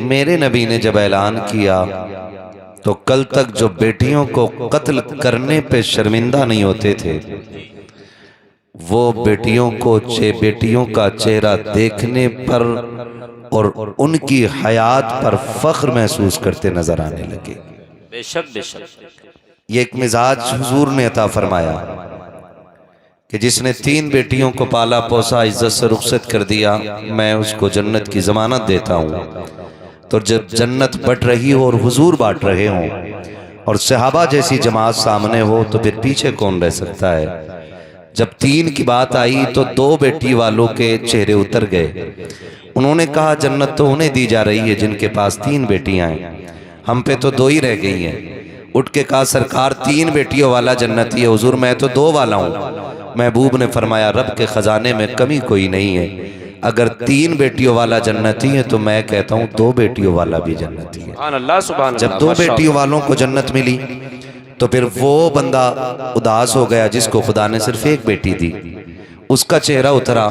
मेरे नबी ने जब ऐलान किया तो कल तक जो बेटियों को कत्ल करने पे शर्मिंदा नहीं होते थे, वो बेटियों का चेहरा देखने पर और उनकी हयात पर फख्र महसूस करते नजर आने लगे। बेशक बेशक ये एक मिजाज हुजूर ने अता फरमाया कि जिसने 3 बेटियों को पाला पोसा इज्जत से रुखसत कर दिया, मैं उसको जन्नत की जमानत देता हूँ। तो जब जन्नत बट रही हो और हुजूर बांट रहे हों और सहाबा जैसी जमात सामने हो तो फिर पीछे कौन रह सकता है। जब 3 की बात आई तो 2 बेटी वालों के चेहरे उतर गए। उन्होंने कहा जन्नत तो उन्हें दी जा रही है जिनके पास 3 बेटियां हैं, हम पे तो 2 ही रह गई हैं। उठ के कहा सरकार 3 बेटियों वाला जन्नती है। हुजूर मैं तो 2 वाला हूँ। महबूब ने फरमाया रब के खजाने में कमी कोई नहीं है, अगर 3 बेटियों वाला जन्नती है तो मैं कहता हूँ 2 बेटियों वाला भी जन्नती है। जब 2 बेटियों वालों को जन्नत मिली तो फिर वो बंदा उदास हो गया जिसको खुदा ने सिर्फ 1 बेटी दी, उसका चेहरा उतरा।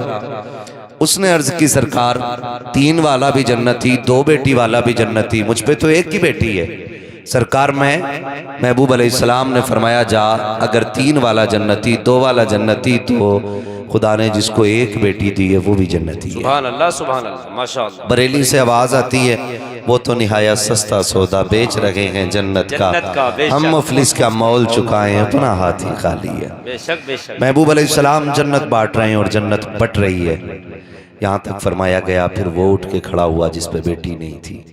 उसने अर्ज की सरकार 3 वाला भी जन्नती, 2 बेटी वाला भी जन्नती, मुझ पे तो 1 ही बेटी है। सरकार महबूब अलैहिस्सलाम ने फरमाया जा, अगर 3 वाला जन्नती 2 वाला जन्नती तो खुदा ने जिसको 1 बेटी दी है वो भी जन्नती है। सुभान अल्लाह माशाअल्लाह। बरेली से आवाज आती है वो तो निहायत सस्ता सौदा बेच रहे हैं जन्नत का, हम मुफलिस का मौल चुकाएं अपना हाथ ही खाली है। बेशक बेशक महबूब अलैहिस्सलाम जन्नत बांट रहे हैं और जन्नत बट रही है। यहाँ तक फरमाया गया फिर वो उठ के खड़ा हुआ जिस पे बेटी नहीं थी।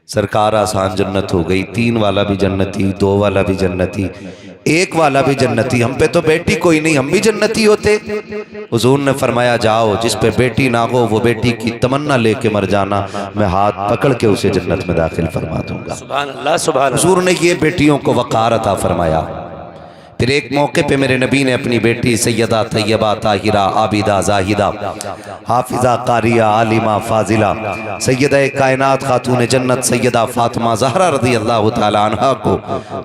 सरकार आसान जन्नत हो गई, 3 वाला भी जन्नती, 2 वाला भी जन्नती, 1 वाला भी जन्नती, हम पे तो बेटी कोई नहीं, हम भी जन्नती होते। हुजूर ने फरमाया जाओ जिस पे बेटी ना हो वो बेटी की तमन्ना लेके मर जाना, मैं हाथ पकड़ के उसे जन्नत में दाखिल फरमा दूंगा। सुभान अल्लाह सुभान अल्लाह। हुजूर ने ये बेटियों को वक़ार अता फरमाया। फिर एक मौके पे मेरे नबी ने अपनी बेटी सैयदा तैयबा ताहिरा आबिदा जाहिदा हाफिजा कारिया आलिमा फाजिला सैयदा कायनात खातून जन्नत सैयदा फातिमा ज़हरा रज़ी अल्लाह तआला अन्हा को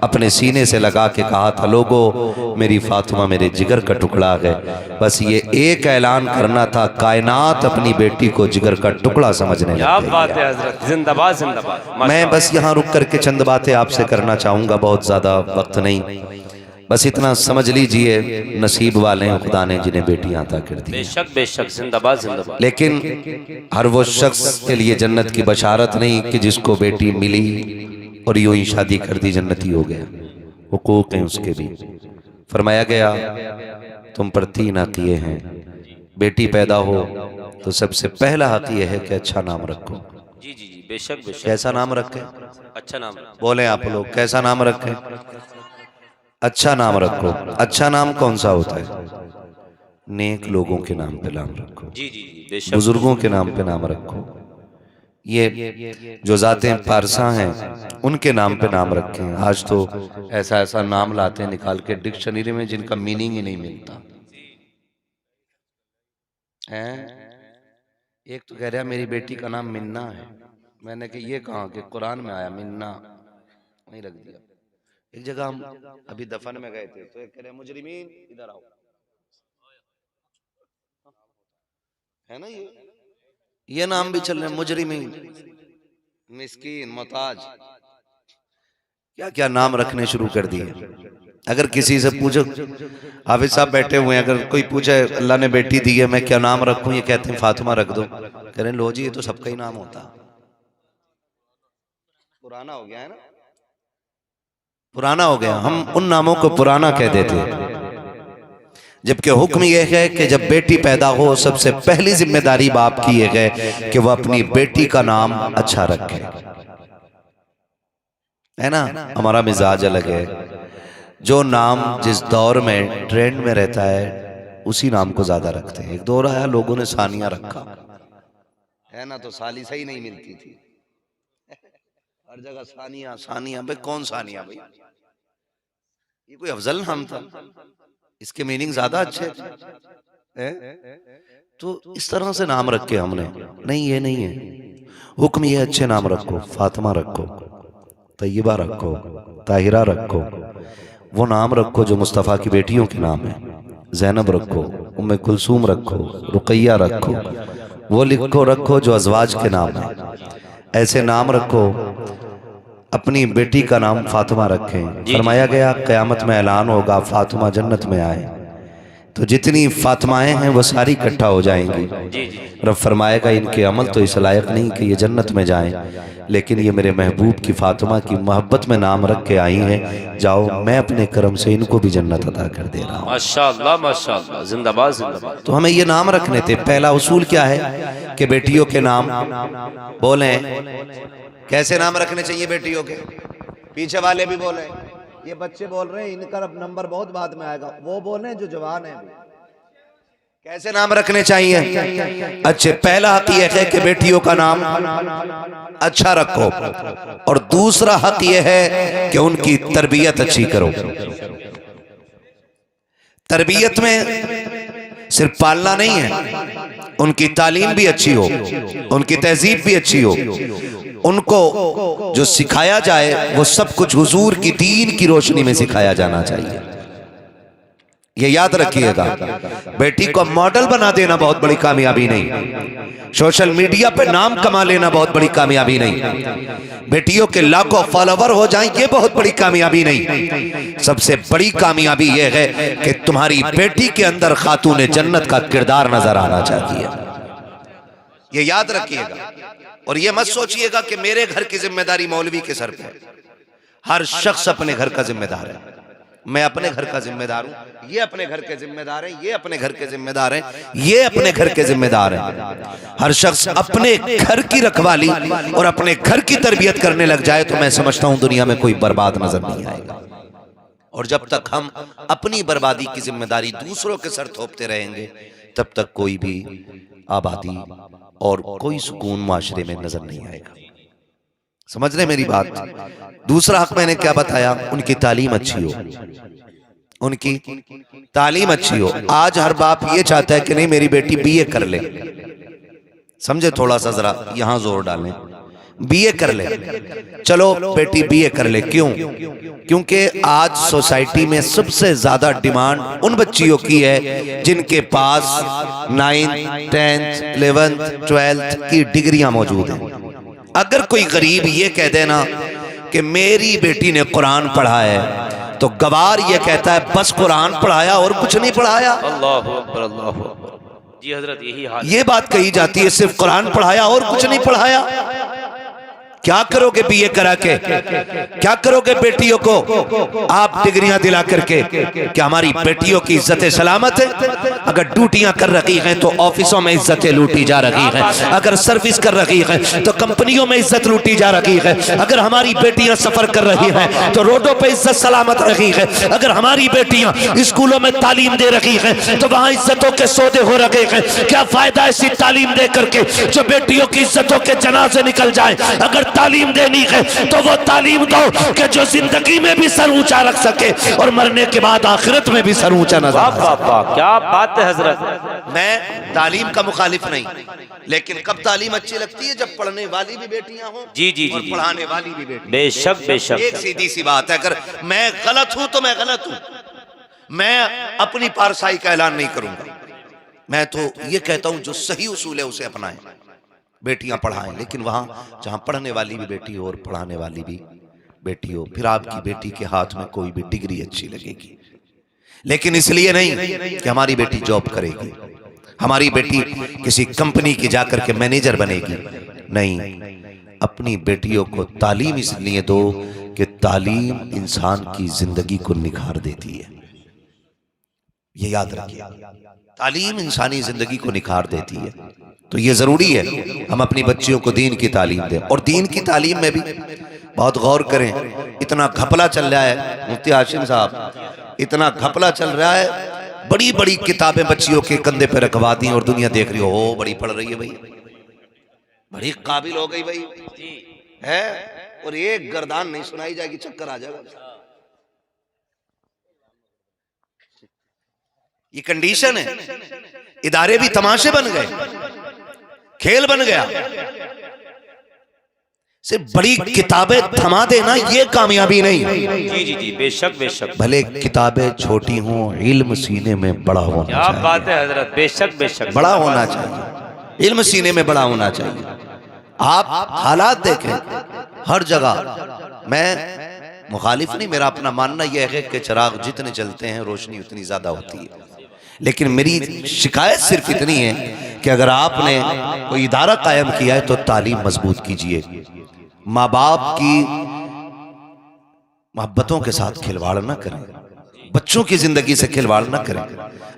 अपने सीने से लगा के कहा था, लोगो मेरी फातिमा मेरे जिगर का टुकड़ा है। बस ये एक ऐलान करना था, कायनात अपनी बेटी को जिगर का टुकड़ा समझने लगी। जिंदाबाद जिंदाबाद। मैं बस यहाँ रुक करके चंद बातें आपसे करना चाहूँगा, बहुत ज़्यादा वक्त नहीं, बस इतना समझ लीजिए नसीब वाले हैं खुदा ने जिन्हें बेटियां अता कर दी। बेशक बेशक जिंदाबाद जिंदाबाद। लेकिन हर वो शख्स के लिए जन्नत की बशारत नहीं कि जिसको बेटी मिली और यूं ही शादी कर दी जन्नती हो गया। हुकूक हैं उसके भी। फरमाया गया तुम पर 3 हक ये हैं, बेटी पैदा हो तो सबसे पहला हक ये है कि अच्छा नाम रखो। जी जी जी बेशक बेशक। कैसा नाम रखें? अच्छा नाम बोले आप लोग, कैसा नाम रखें? अच्छा नाम रखो। अच्छा नाम कौन सा होता है? नेक लोगों के नाम पे नाम रखो, जी जी जी बेशक। बुजुर्गों के नाम पे नाम रखो। ये जो जातें पारसा हैं उनके नाम पे नाम रखें। आज तो ऐसा ऐसा नाम लाते हैं निकाल के डिक्शनरी में जिनका मीनिंग ही नहीं मिलता है। एक तो कह रहा मेरी बेटी का नाम मिन्ना है, मैंने कहा ये कहा कि कुरान में आया मिन्ना, नहीं रख दिया। एक जगह हम अभी दफन में गए थे तो एक कह रहे मुजरिमीन इधर आओ, है ना ये नाम भी चल रहे मुजरिमीन, मिस्कीन, मोहताज, क्या क्या नाम रखने शुरू कर दिए। अगर किसी से पूछो, हाफिज साहब बैठे हुए हैं, अगर कोई पूछे अल्लाह ने बेटी दी है मैं क्या नाम रखूं, ये कहते हैं फातिमा रख दो। कह रहे लो जी ये तो सबका ही नाम होता, पुराना हो गया है ना, पुराना हो गया। हम उन नामों को पुराना कह देते, जबकि हुक्म यह है कि जब बेटी पैदा हो सबसे पहली जिम्मेदारी बाप की यह है कि वह अपनी बेटी का नाम अच्छा रखे, है ना। हमारा मिजाज अलग है, जो नाम जिस दौर में ट्रेंड में रहता है उसी नाम को ज्यादा रखते हैं। एक दौर आया लोगों ने सानिया रखा, है ना, तो साली सही नहीं मिलती थी, हर जगह सानिया सानिया। भाई कौन सानिया भाई, ये कोई अफजल नाम था, इसके मीनिंग ज्यादा अच्छे है? तो इस तरह से नाम रखे हमने, नहीं ये नहीं है हुक्म, ये अच्छे नाम रखो, फातिमा रखो, तैयबा रखो, ताहिरा रखो, वो नाम रखो जो मुस्तफ़ा की बेटियों के नाम है। ज़ैनब रखो, उम्मे कुलसूम रखो, रुकैया रखो, वो लिखो रखो जो अज़वाज के नाम है। ऐसे नाम रखो। अपनी बेटी का नाम फातिमा रखें। फरमाया गया क़यामत में ऐलान होगा फातिमा जन्नत में आए, तो जितनी फातिमाएं हैं वो सारी इकट्ठा हो जाएंगी। जी जी रब फरमाएगा इनके अमल तो इस लायक नहीं कि ये जन्नत में जाएं, लेकिन ये मेरे महबूब की फातिमा की मोहब्बत में नाम रख के आई हैं, जाओ मैं अपने करम से इनको भी जन्नत अता कर दे रहा हूँ। माशाअल्लाह माशाअल्लाह, जिंदाबाद जिंदाबाद। तो हमें ये नाम रखने थे। पहला उसूल क्या है कि बेटियों के नाम बोलें। कैसे नाम रखने चाहिए बेटियों के? पीछे वाले भी बोले, ये बच्चे बोल रहे हैं, इनका नंबर बहुत बाद में आएगा, वो बोले जो जवान है। कैसे नाम रखने चाहिए? अच्छे। पहला हक यह है कि बेटियों का नाम अच्छा रखो, और दूसरा हक यह है कि उनकी तरबियत अच्छी करो। तरबियत में सिर्फ पालना नहीं है, उनकी तालीम भी अच्छी हो, उनकी तहजीब भी अच्छी हो। उनको जो सिखाया जाए वो सब कुछ हुजूर की दीन की रोशनी में सिखाया जाना चाहिए। ये याद रखिएगा। बेटी को मॉडल बना देना बहुत बड़ी कामयाबी नहीं, सोशल मीडिया पे नाम कमा लेना बहुत बड़ी कामयाबी नहीं, बेटियों के लाखों फॉलोवर हो जाएं ये बहुत बड़ी कामयाबी नहीं। सबसे बड़ी कामयाबी यह है कि तुम्हारी बेटी के अंदर खातून जन्नत का किरदार नजर आना चाहिए। ये याद रखिएगा। और ये मत सोचिएगा कि मेरे घर की जिम्मेदारी मौलवी के सर पे। हर शख्स अपने घर का जिम्मेदार है। मैं अपने घर का जिम्मेदार हूं, ये अपने घर के जिम्मेदार हैं, ये अपने घर के जिम्मेदार हैं, ये अपने घर के जिम्मेदार हैं। हर शख्स अपने घर की रखवाली और अपने घर की तरबियत करने लग जाए तो मैं समझता हूं दुनिया में कोई बर्बाद नजर नहीं आएगा। और जब तक हम अपनी बर्बादी की जिम्मेदारी दूसरों के सर थोपते रहेंगे तब तक कोई भी आबादी और कोई सुकून माशरे में नजर नहीं आएगा। समझ रहे मेरी बात? दूसरा हक मैंने क्या बताया? उनकी तालीम अच्छी हो, उनकी तालीम अच्छी हो। आज हर बाप ये चाहता है कि नहीं मेरी बेटी बीए कर ले। समझे? थोड़ा सा जरा यहां जोर डालें। बीए कर ले, चलो बेटी बीए कर ले। क्यों? क्योंकि आज सोसाइटी में सबसे ज्यादा डिमांड उन बच्चियों की है जिनके पास 9th 10th 11th 12th की डिग्रियां मौजूद हैं। अगर कोई गरीब ये कह देना कि मेरी बेटी ने कुरान पढ़ा है तो गवार ये कहता है बस कुरान पढ़ाया और कुछ नहीं पढ़ाया। अल्लाहु अकबर अल्लाहु अकबर। जी हजरत यही हाल। ये बात कही जाती है सिर्फ कुरान पढ़ाया और कुछ नहीं पढ़ाया। क्या करोगे बीए करा के? क्या करोगे बेटियों को आप डिग्रियां दिला करके? क्या हमारी बेटियों की इज्जतें सलामत है? अगर ड्यूटियां कर रही हैं तो ऑफिसों में इज्जतें लूटी जा रही हैं, अगर सर्विस कर रही हैं तो कंपनियों में इज्जत लूटी जा रही है, अगर हमारी बेटियां सफर कर रही हैं तो रोडों पे इज्जत सलामत रही है, अगर हमारी बेटियां स्कूलों में तालीम दे रही हैं तो वहां इज्जतों के सौदे हो रहे हैं। क्या फायदा ऐसी तालीम दे करके जो बेटियों की इज्जतों के जनाजे निकल जाए? अगर तालीम देनी है तो वो तालीम दो कि जो जिंदगी में भी सर ऊंचा रख सके और मरने के बाद आखिरत में भी सर ऊंचा नजर आए। क्या बात है हजरत। मैं तालीम का मुखालिफ नहीं, लेकिन कब तालीम अच्छी लगती है? जब पढ़ने वाली भी बेटियां हों जी जी और जी, पढ़ाने वाली भी बेटियां। बेशक बेशक। एक सीधी सी बात है, अगर मैं गलत हूं तो मैं गलत हूं, मैं अपनी पारसाई का ऐलान नहीं करूंगा। मैं तो ये कहता हूं जो सही उसूल है उसे अपनाएं, बेटियां पढ़ाएं, लेकिन वहां जहां पढ़ने वाली भी बेटी हो और पढ़ाने वाली भी बेटी हो, फिर आपकी बेटी के हाथ में कोई भी डिग्री अच्छी लगेगी। लेकिन इसलिए नहीं कि हमारी बेटी जॉब करेगी, हमारी बेटी किसी कंपनी की जाकर के मैनेजर बनेगी। नहीं, अपनी बेटियों को तालीम इसलिए दो कि तालीम इंसान की जिंदगी को निखार देती है। ये याद रखिए, तालीम इंसानी जिंदगी को निखार देती है। तो ये जरूरी है हम अपनी बच्चियों को दीन की तालीम दें। और दीन की तालीम में भी बहुत गौर करें। इतना घपला चल रहा है मुफ्ती हाशिम साहब, इतना घपला चल रहा है, बड़ी बड़ी किताबें बच्चियों के कंधे पे रखवा दी और दुनिया देख रही हो बड़ी पढ़ रही है भाई, बड़ी काबिल हो गई भाई है, और एक गर्दान नहीं सुनाई जाएगी, चक्कर आ जाएगा। ये कंडीशन है। इदारे भी तमाशे बन गए, खेल बन गया। सिर्फ बड़ी किताबें थमा देना ये कामयाबी नहीं। जी जी जी, बेशक बेशक। भले किताबें छोटी हों, इल्म सीने में बड़ा होना चाहिए। क्या बात है हजरत, बेशक बेशक। बड़ा होना चाहिए, इल्म सीने में बड़ा होना चाहिए। आप हालात देखें हर जगह। मैं मुखालिफ नहीं, मेरा अपना मानना यह है कि चिराग जितने जलते हैं रोशनी उतनी ज्यादा होती है, लेकिन मेरी शिकायत सिर्फ इतनी है कि अगर आपने कोई इदारा कायम किया है तो तालीम मजबूत कीजिए। माँ बाप की मोहब्बतों के साथ खिलवाड़ न करें, बच्चों की जिंदगी से खिलवाड़ न करें।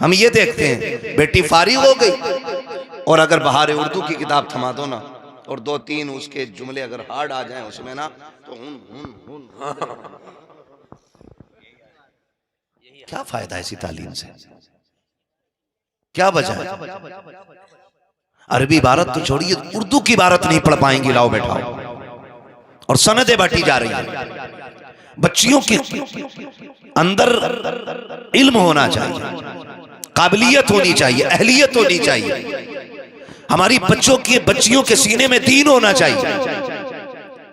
हम ये देखते हैं बेटी फारिग हो गई और अगर बहार उर्दू की किताब थमा दो ना और 2-3 उसके जुमले अगर हार्ड आ जाएं उसमें ना तो क्या फायदा ऐसी तालीम से, क्या वजह है? अरबी इबारत तो छोड़िए, उर्दू की इबारत नहीं पढ़ पाएंगी, लाओ बैठाओ, और सनदें बांटी जा रही हैं। बच्चियों के अंदर इल्म होना चाहिए, काबिलियत होनी चाहिए, अहलियत होनी चाहिए। हमारी बच्चियों के सीने में दीन होना चाहिए।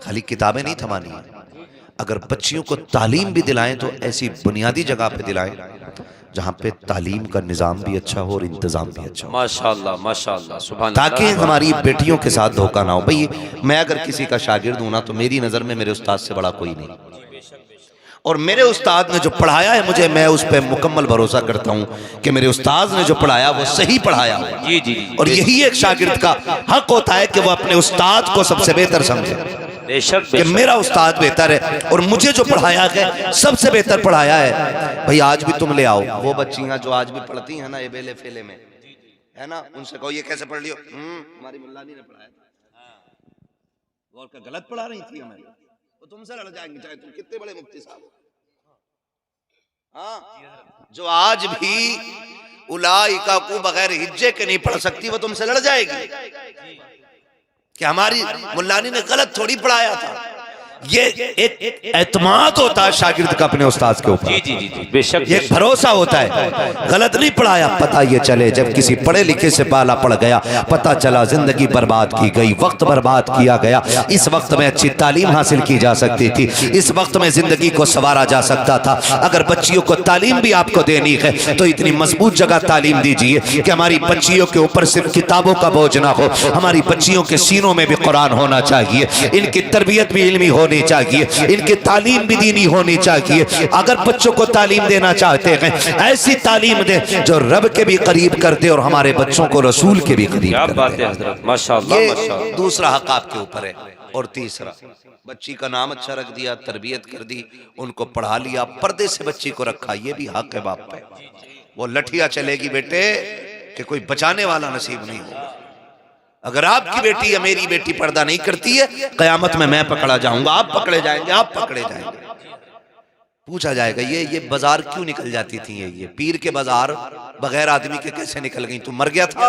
खाली किताबें नहीं थमानी है। अगर बच्चियों को तालीम भी दिलाएं तो ऐसी बुनियादी जगह पे दिलाएं जहां पे तालीम का निजाम भी अच्छा हो और इंतजाम भी अच्छा हो। माशाअल्लाह माशाअल्लाह, सुभान ताकि हमारी बेटियों के साथ धोखा ना हो। भाई मैं अगर किसी का शागिर्द हूं ना तो मेरी नजर में मेरे उस्ताद से बड़ा कोई नहीं, और मेरे उस्ताद ने जो पढ़ाया है मुझे, मैं उस पर मुकम्मल भरोसा करता हूं कि मेरे उस्ताद ने जो पढ़ाया वो सही पढ़ाया। जी जी, और यही एक शागिर्द का हक होता है कि वो अपने उस्ताद को सबसे बेहतर समझे। बेशक कि मेरा उस्ताद बेहतर है और मुझे जो पढ़ाया है सबसे बेहतर पढ़ाया है। भाई आज भी तुम ले आओ वो बच्चियां जो आज भी पढ़ती हैं ना ये बेले फेले में, है ना, उनसे कहो ये कैसे पढ़ लियो, हमारी मुल्लानी ने पढ़ाया था, गौर का गलत पढ़ा रही थी हमें, तो तुमसे लड़ जाएंगे चाहे तुम कितने बड़े मुफ्ती साहब हो। हाँ, जो आज भी उलाइका को बगैर हिज्जे के नहीं पढ़ सकती वो तुमसे लड़ जाएगी कि हमारी मुल्लानी ने गलत थोड़ी पढ़ाया था। ये एक एतमाद होता है शागिर्द का अपने उस्ताद के ऊपर। जी जी जी, बेशक ये भरोसा होता है। गलत नहीं पढ़ाया, पता ये चले जब किसी पढ़े लिखे से पाला पड़ गया, पता चला जिंदगी बर्बाद की गई, वक्त बर्बाद किया गया। इस वक्त में अच्छी तालीम हासिल की जा सकती थी, इस वक्त में जिंदगी को संवारा जा सकता था। अगर बच्चियों को तालीम भी आपको देनी है तो इतनी मजबूत जगह तालीम दीजिए कि हमारी बच्चियों के ऊपर सिर्फ किताबों का बोझ ना हो, हमारी बच्चियों के सीनों में भी कुरान होना चाहिए, इनकी तरबियत भी इल्मी होनी चाहिए, इनकी तालीम भी दीनी होनी चाहिए। अगर बच्चों को तालीम देना चाहते हैं ऐसी तालीम दे जो रब के भी करीब कर दे और हमारे बच्चों को रसूल के भी करीब क्या कर बात दे। है हजरत, माशाअल्लाह ये माशाअल्लाह। दूसरा हक आपके ऊपर है। और तीसरा, बच्ची का नाम अच्छा रख दिया, तरबियत कर दी, उनको पढ़ा लिया, पर्दे से बच्ची को रखा, ये भी हक है बाप पे। वो लठिया चलेगी बेटे कि कोई बचाने वाला नसीब नहीं होगा। अगर आपकी बेटी या मेरी बेटी पर्दा नहीं करती है, कयामत में मैं पकड़ा जाऊंगा, आप पकड़े जाएंगे, आप पकड़े जाएंगे। पूछा जाएगा ये बाजार क्यों निकल जाती थी, ये पीर के बाजार बगैर आदमी के कैसे निकल गई, तू मर गया था?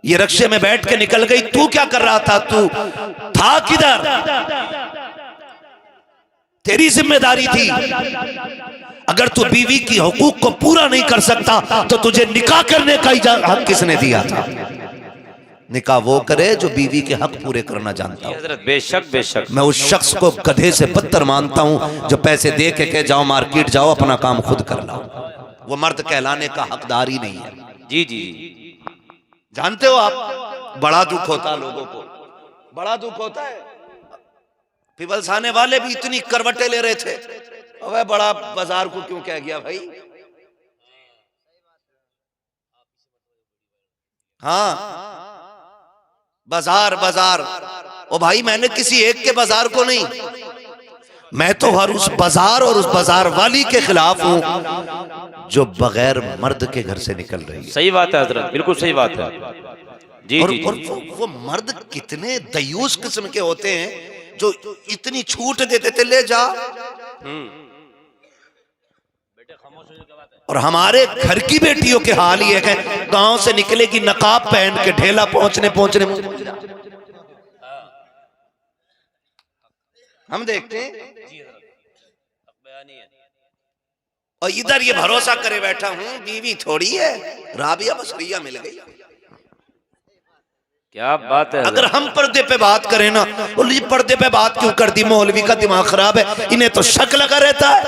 ये रक्शे में बैठ के निकल गई, तू क्या कर रहा था, तू था किधर, तेरी जिम्मेदारी थी। अगर तू बीवी की हुकूक को पूरा नहीं कर सकता तो तुझे निकाह करने का हक किसने दिया था? निकाह वो करे जो बीवी के हक पूरे करना जानता हो। हजरत बेशक बेशक, मैं उस शख्स को गधे से बदतर मानता हूं जो पैसे दे के जाओ मार्केट जाओ अपना काम खुद कर लो, वो मर्द कहलाने का हकदार ही नहीं है। जी जी जी, जानते हो आप, बड़ा दुख होता है लोगों को, बड़ा दुख होता है। पिबलसाने वाले भी इतनी करवटें ले रहे थे, अबे बड़ा बाजार को क्यों कह गया भाई? हाँ, बाजार बाजार, ओ भाई मैंने किसी एक के बाजार को नहीं, मैं तो हर उस बाजार और उस बाजार वाली के खिलाफ हूं जो बगैर मर्द के घर से निकल रही है। सही बात है हजरत, बिल्कुल सही बात है। जी और, जी, और वो मर्द कितने दयूस किस्म के होते हैं जो इतनी छूट देते थे, ले जा। और हमारे घर की बेटियों के हाल ही है, गांव से निकलेगी नकाब पहन के, ढेला पहुंचने हम देखते हैं। और इधर ये भरोसा करे बैठा हूं बीवी थोड़ी है, राबिया बसरिया मिल गई। क्या बात है। अगर हम पर्दे पे बात करें ना, बोले पर्दे पे बात क्यों कर दी, मौलवी का दिमाग खराब है, इन्हें तो शक लगा रहता है।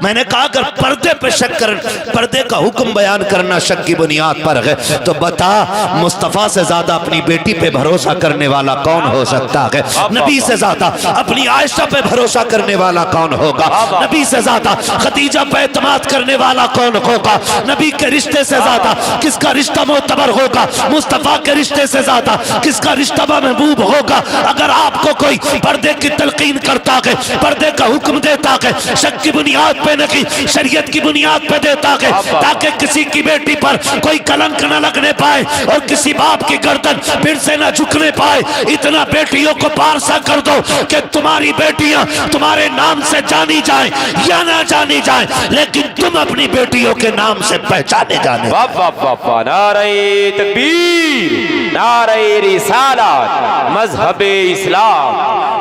मैंने कहा अगर पर्दे पे शक कर, पर्दे का हुक्म बयान करना शक की बुनियाद पर है, तो बता मुस्तफ़ा से ज्यादा अपनी बेटी पे भरोसा करने वाला कौन हो सकता है? नबी से ज्यादा अपनी आयशा पे भरोसा करने वाला कौन होगा? नबी से ज्यादा खदीजा पे एतमाद करने वाला कौन होगा? नबी के रिश्ते से ज्यादा किसका रिश्ता मोतबर होगा? मुस्तफ़ा के रिश्ते से ज्यादा किसका रिश्ता महबूब होगा? अगर आपको कोई पर्दे की तलकीन करता है, पर्दे का हुक्म देता है, शक की बुनियाद पे नहीं शरीयत की बुनियाद पे देता है, ताकि किसी की बेटी पर कोई कलंक न लगने पाए और किसी बाप की गर्दन फिर से न झुकने पाए, इतना बेटियों को पारसा कर दो कि तुम्हारी बेटियां तुम्हारे नाम से जानी जाए या ना जानी जाए, लेकिन तुम अपनी बेटियों के नाम से पहचाने जाने। वाह वाह वाह वाह, नारे तकबीर, नारे रिसालत, मजहबे इस्लाम,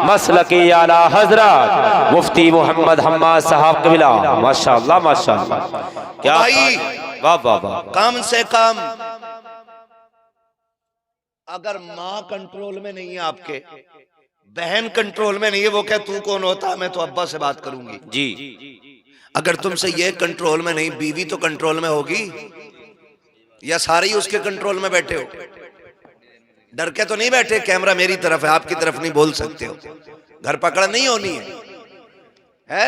मसलके आला हजरत मुफ्ती मोहम्मद हम्माद साहब कबिला। माशाअल्लाह माशाअल्लाह, क्या भाई, वाह वाह वाह। कम से कम अगर माँ कंट्रोल में नहीं है, आपके बहन कंट्रोल में नहीं है, वो क्या तू कौन होता, मैं तो अब्बा से बात करूंगी जी। अगर तुमसे ये कंट्रोल में नहीं, बीवी तो कंट्रोल में होगी, या सारे ही उसके कंट्रोल में बैठे हो? डर के तो नहीं बैठे, कैमरा मेरी तरफ है, आपकी तरफ नहीं, बोल सकते हो, घर पकड़ नहीं होनी है?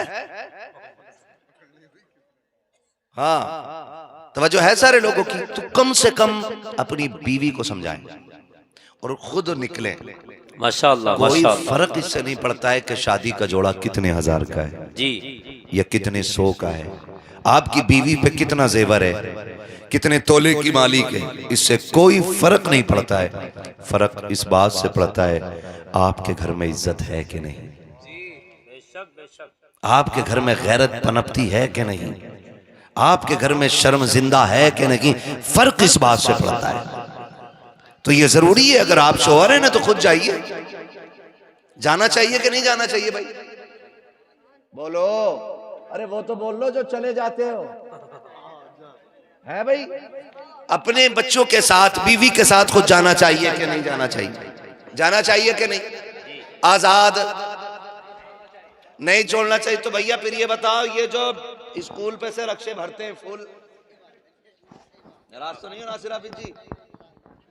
हाँ, तवज्जो है सारे लोगों की। तो कम से कम अपनी बीवी को समझाएं और खुद निकलें। माशाअल्लाह कोई माशाअल्लाह फर्क इससे नहीं पड़ता है कि शादी का जोड़ा कितने हजार का है जी, या कितने 100 का है, आपकी बीवी पे कितना जेवर है, कितने तोले की मालिक है, इससे कोई फर्क नहीं पड़ता है। फर्क इस बात से पड़ता है आपके घर में इज्जत है कि नहीं, आपके घर में गैरत पनपती है कि नहीं, आपके घर में शर्म जिंदा है कि नहीं, फर्क इस बात से पड़ता है। तो ये जरूरी है, अगर आप शोहर हैं ना तो खुद जाइए। जाना चाहिए कि नहीं जाना चाहिए भाई? बोलो, अरे वो तो बोल लो जो चले जाते हो, है भाई? अपने बच्चों के साथ, बीवी के साथ खुद जाना चाहिए कि नहीं जाना चाहिए? जाना चाहिए कि नहीं? आजाद नहीं छोड़ना चाहिए। तो भैया फिर ये बताओ, ये जो स्कूल पे से रक्षे भरते हैं फूल, नाराज तो नहीं हो नासिर हाफिज जी?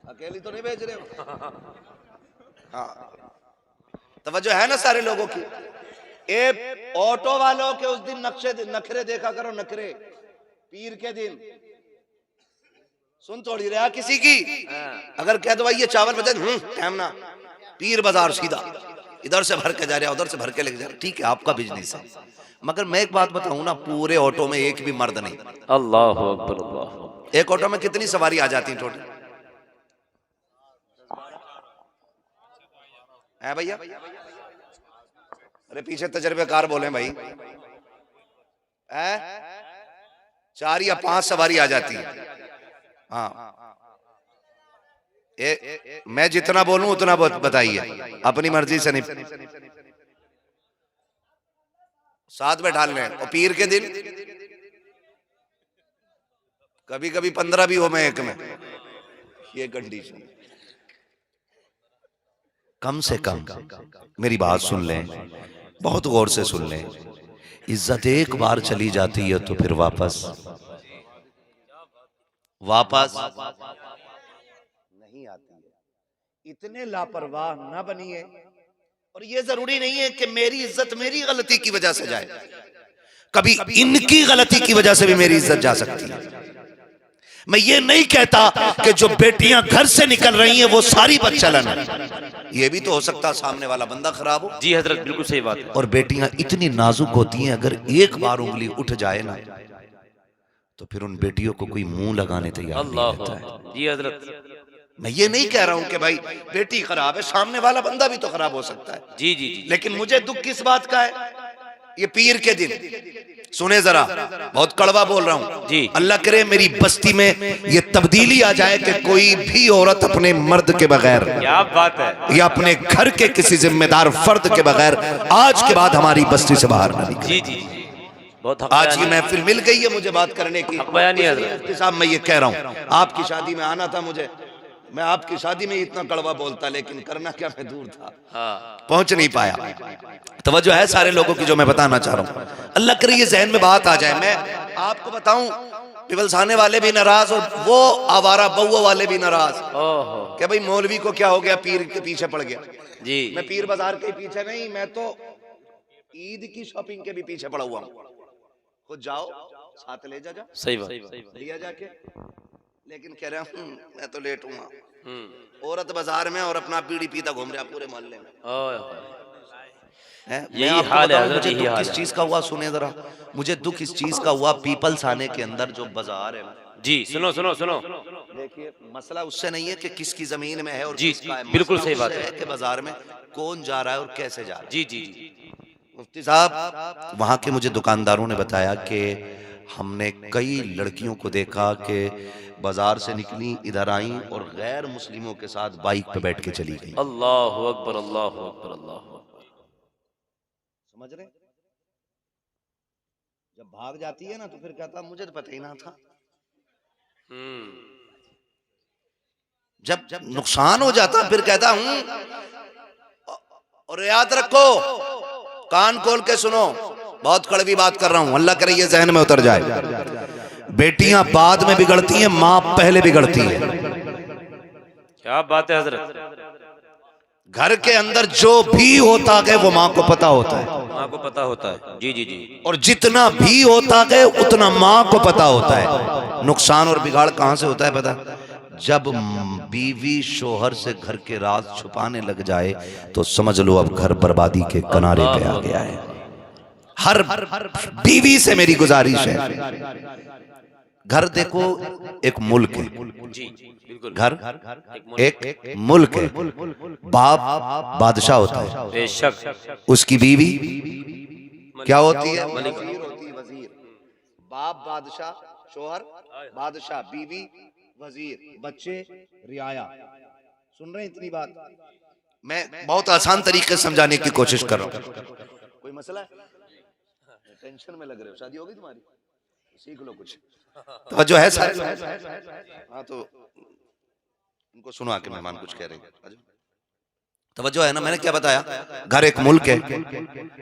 अकेली तो नहीं भेज रहे हो? हाँ, तवज्जो है ना सारे लोगों की? ए ऑटो वालों के उस दिन नखरे देखा करो, नखरे पीर के दिन सुन थोड़ी रहा किसी की। अगर कह दो भाई ये चावल बचे, टाइम ना, पीर बाजार सीधा, इधर से भर के जा रहे हैं, उधर से भर के लेके जा रहे हैं, ठीक है आपका बिजनेस है, मगर मैं एक बात बताऊं ना, पूरे ऑटो में एक भी मर्द नहीं। अल्लाह अकबर अल्लाह। एक ऑटो में कितनी सवारी आ जाती है टोटल? है भैया? अरे पीछे तजर्बेकार बोले भाई, है 4 या 5 सवारी आ जाती है। हाँ, मैं जितना बोलूं उतना बताइए, अपनी मर्जी से नहीं, साथ में डाल लें। और पीर के दिन कभी कभी 15 भी हो मैं एक में, ये कंडीशन। कम से कम मेरी बात सुन लें, बहुत गौर से सुन लें, इज्जत एक बार चली जाती है तो फिर वापस नहीं आती है। इतने लापरवाह ना बनिए। और ये जरूरी नहीं है कि मेरी इज्जत मेरी गलती की वजह से जाए, कभी इनकी गलती की वजह से भी मेरी इज्जत जा सकती है। मैं ये नहीं कहता कि जो बेटियां घर से निकल रही हैं वो सारी बदचलन है, ये भी तो हो सकता है सामने वाला बंदा खराब हो। जी हजरत, बिल्कुल सही बात है। और बेटियां इतनी नाजुक होती हैं, अगर एक बार उंगली उठ जाए ना तो फिर उन बेटियों को कोई मुंह लगाने तैयार नहीं रहता है। जी हजरत, मैं ये नहीं कह रहा हूं कि भाई बेटी खराब है, सामने वाला बंदा भी तो खराब हो सकता है। जी जी जी। लेकिन मुझे दुख किस बात का है, ये पीर के दिन सुने जरा, बहुत कड़वा बोल रहा हूं जी। अल्लाह करे मेरी बस्ती में ये तब्दीली आ जाए कि कोई भी औरत अपने मर्द के बगैर, क्या बात है, या अपने घर के किसी जिम्मेदार फर्द के बगैर आज के बाद हमारी बस्ती से बाहर ना निकले। जी जी जी, बहुत आज की महफिल मिल गई है मुझे बात करने की। बयानी हजरत। मुफ्ती साहब मैं ये कह रहा हूँ, आपकी शादी में आना था मुझे, मैं आपकी शादी में इतना कड़वा बोलता, लेकिन करना क्या मैं दूर था, हाँ पहुंच नहीं पाया। तवज्जो है सारे लोगों की जो मैं बताना चाह रहा हूं। अल्लाह करे ये जहन में बात आ जाए। मैं आपको बताऊं, पिवलसाने वाले भी नाराज और वो आवारा बउओं वाले भी नाराज। ओहो क्या भाई मौलवी को क्या हो गया, पीर के पीछे पड़ गया। जी मैं पीर बाजार के पीछे नहीं, मैं तो ईद की शॉपिंग के भी पीछे पड़ा हुआ हूँ। खुद जाओ, साथ ले जा, सही बात लिया जाके, लेकिन कह रहा हूँ मैं तो लेट हूँ। औरत बाजार में और अपना बीड़ी पीता घूम रहा पूरे मोहल्ले में। यही हाल है हज़रत, यही हाल किस है। चीज का हुआ सुने जरा, मुझे दुख इस चीज का हुआ, पीपल्स आने के अंदर जो बाजार है ना, जी सुनो सुनो सुनो, देखिए मसला उससे नहीं है कि किसकी जमीन में है और जी, किसका है, बिल्कुल मसला सही बात उससे है। कि बाजार में कौन जा रहा है और कैसे जा रहा है। जी जी जी मुफ्ती साहब वहाँ के मुझे दुकानदारों ने बताया कि हमने कई लड़कियों को देखा कि बाजार से निकली, इधर आई और गैर मुस्लिमों के साथ बाइक पे बैठ के चली गई। अल्लाहु अकबर अल्लाहु अकबर अल्लाहु अकबर। समझ रहे? जब भाग जाती है ना तो फिर कहता मुझे तो पता ही ना था। जब नुकसान हो जाता फिर कहता हूं। और याद रखो, कान खोल के सुनो, बहुत कड़वी बात कर रहा हूं, अल्लाह करे ये जहन में उतर जाए। बेटियां बाद में बिगड़ती हैं, मां पहले बिगड़ती है। क्या बात है हजरत, घर के अंदर जो भी होता है वो मां को पता होता है, माँ को पता होता है। जी जी जी, और जितना भी होता है उतना मां को पता होता है। नुकसान और बिगाड़ कहां से होता है पता? जब बीवी शोहर से घर के राज छुपाने लग जाए तो समझ लो अब घर बर्बादी के किनारे पे आ गया है। हर बीवी से मेरी गुजारिश है, घर देखो एक मुल्क है, जी बिल्कुल, घर एक मुल्क है। बाप बादशाह होता है, बेशक। उसकी बीवी क्या होती है? मलिक। वजीर होती है, वजीर। बाप बादशाह, शोहर बादशाह, बीवी वजीर, बच्चे रियाया। सुन रहे हैं इतनी बात? मैं बहुत आसान तरीके से समझाने की कोशिश कर रहा हूँ। कोई मसला है? टेंशन में लग रहे हो, शादी होगी तुम्हारी? सीख लो कुछ तो जो है सारे। हाँ तो उनको सुनो, आके मेहमान कुछ कह रहे हैं। तवज्जो है ना, मैंने क्या बताया? घर एक मुल्क है,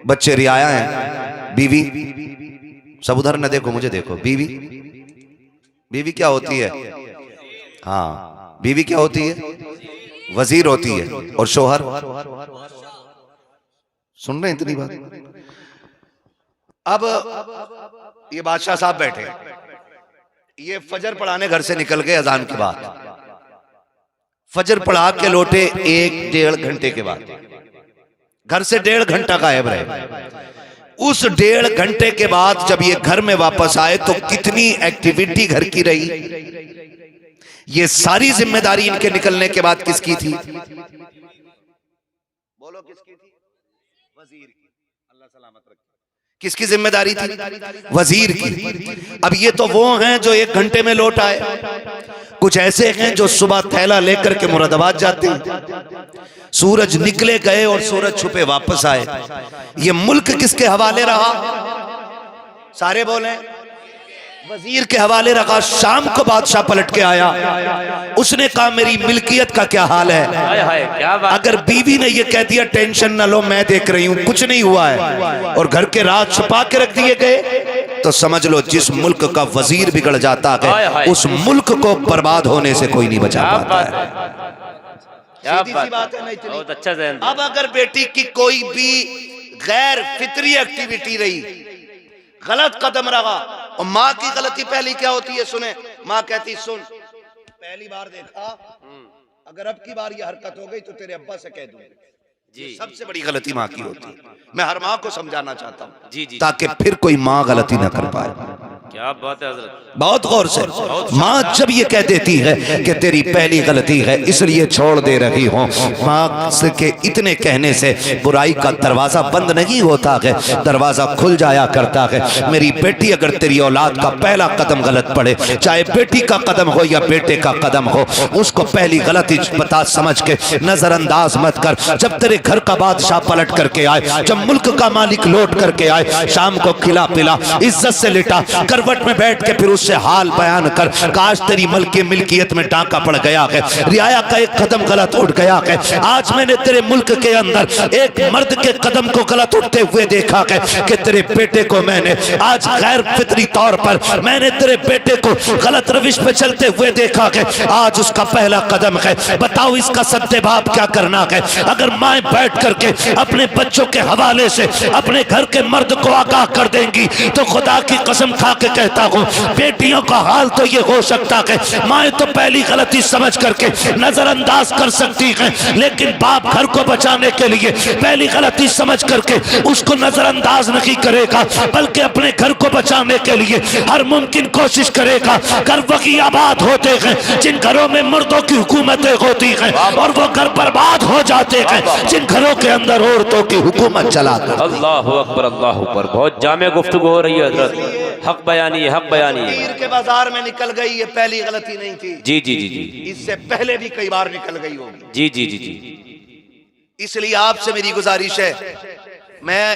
बच्चे रियाया हैं, बीवी सब उधर न देखो मुझे देखो। बीवी बीवी क्या होती है? हाँ, बीवी क्या होती है? वजीर होती है। और शोहर? सुन रहे हैं इतनी बात? अब ये बादशाह साहब बैठे, ये फजर पढ़ाने घर से निकल गए अजान के बाद। फजर पढ़ा के लौटे 1-1.5 घंटे के बाद, घर से 1.5 घंटा गायब रहे। उस 1.5 घंटे के बाद जब ये घर में वापस आए तो कितनी एक्टिविटी घर की रही। ये सारी जिम्मेदारी इनके निकलने के बाद किसकी थी? बोलो किसकी थी? वजीर की। अल्लाह सलामत रखे। किसकी जिम्मेदारी थी? वजीर की। अब ये तो वो हैं जो 1 घंटे में लौट आए, कुछ ऐसे हैं जो सुबह थैला लेकर के मुरादाबाद जाते हैं, सूरज निकले गए और सूरज छुपे वापस आए। ये मुल्क किसके हवाले रहा? सारे बोले वजीर के हवाले रखा। शाम को बादशाह पलट के आया, उसने कहा मेरी मिल्कियत का क्या हाल है? हाय हाय क्या बात। अगर बीवी ने ये कह दिया टेंशन न लो मैं देख रही हूं, कुछ नहीं हुआ है, और घर के राज छुपा के रख दिए गए, तो समझ लो जिस मुल्क का वजीर बिगड़ जाता है उस मुल्क को बर्बाद होने से कोई नहीं बचा पाता है। सीधी सी बात है ना इतनी? बहुत अच्छा जहन। अब अगर बेटी की कोई भी गैर फितरी एक्टिविटी रही, गलत कदम रहा, और माँ की गलती पहली क्या होती है सुने? माँ कहती सुन, पहली बार देखा, अगर अब की बार ये हरकत हो गई तो तेरे अब्बा से कह दूंगी। जी, सबसे बड़ी गलती माँ की होती है। मैं हर माँ को समझाना चाहता हूँ जी जी, ताकि फिर कोई माँ गलती ना कर पाए। क्या बात है हजरत, बहुत गौर से। माँ जब ये कह देती है कि तेरी पहली गलती है इसलिए छोड़ दे रही हूँ, माँ के इतने कहने से बुराई का दरवाजा बंद नहीं होता है, दरवाजा खुल जाया करता है। मेरी बेटी अगर तेरी औलाद का पहला कदम गलत पड़े, चाहे बेटी का कदम हो या बेटे का कदम हो, उसको पहली गलती पता समझ के नजरअंदाज मत कर। जब तेरे घर का बादशाह पलट करके आए, जब मुल्क का मालिक लौट करके आए, शाम को खिला पिला इज्जत से लिटा कर करवट में बैठ के फिर उससे हाल बयान कर, काश तेरी मल्के मिल्कियत में डाका पड़ गया है, रियाया का एक कदम गलत उठ गया है। आज मैंने तेरे मुल्क के अंदर एक मर्द के कदम को गलत उठते हुए देखा है कि तेरे बेटे को मैंने आज गैर फितरी तौर पर मैंने तेरे बेटे को गलत रविश पे चलते हुए देखा है। आज उसका पहला कदम है, बताओ इसका सत्ते बाप क्या करना है। अगर माए बैठ करके अपने बच्चों के हवाले से अपने घर के मर्द को आगाह कर देंगी तो खुदा की कसम खा के कहता हूँ बेटियों का हाल तो ये हो सकता है, माए तो पहली गलती समझ करके नजरअंदाज कर सकती है, लेकिन बाप घर को बचाने के लिए पहली गलती समझ करके उसको नजरअंदाज नहीं करेगा, बल्कि अपने घर को बचाने के लिए हर मुमकिन कोशिश करेगा। घर वही आबाद होते हैं जिन घरों में मर्दों की हुकूमतें होती हैं, और वो घर बर्बाद हो जाते हैं जिन घरों के अंदर औरतों की हुकूमत चला कर। अल्लाह अकबर, अल्लाह अकबर। बहुत जामे गुफ्तगू हो रही है हजरत, हक बयानी है, हक बयानी है। पीर के बाजार में निकल गई, ये पहली गलती नहीं थी। जी जी जी जी, इससे पहले भी कई बार निकल गई होगी। जी जी जी जी। इसलिए आपसे मेरी गुजारिश है, मैं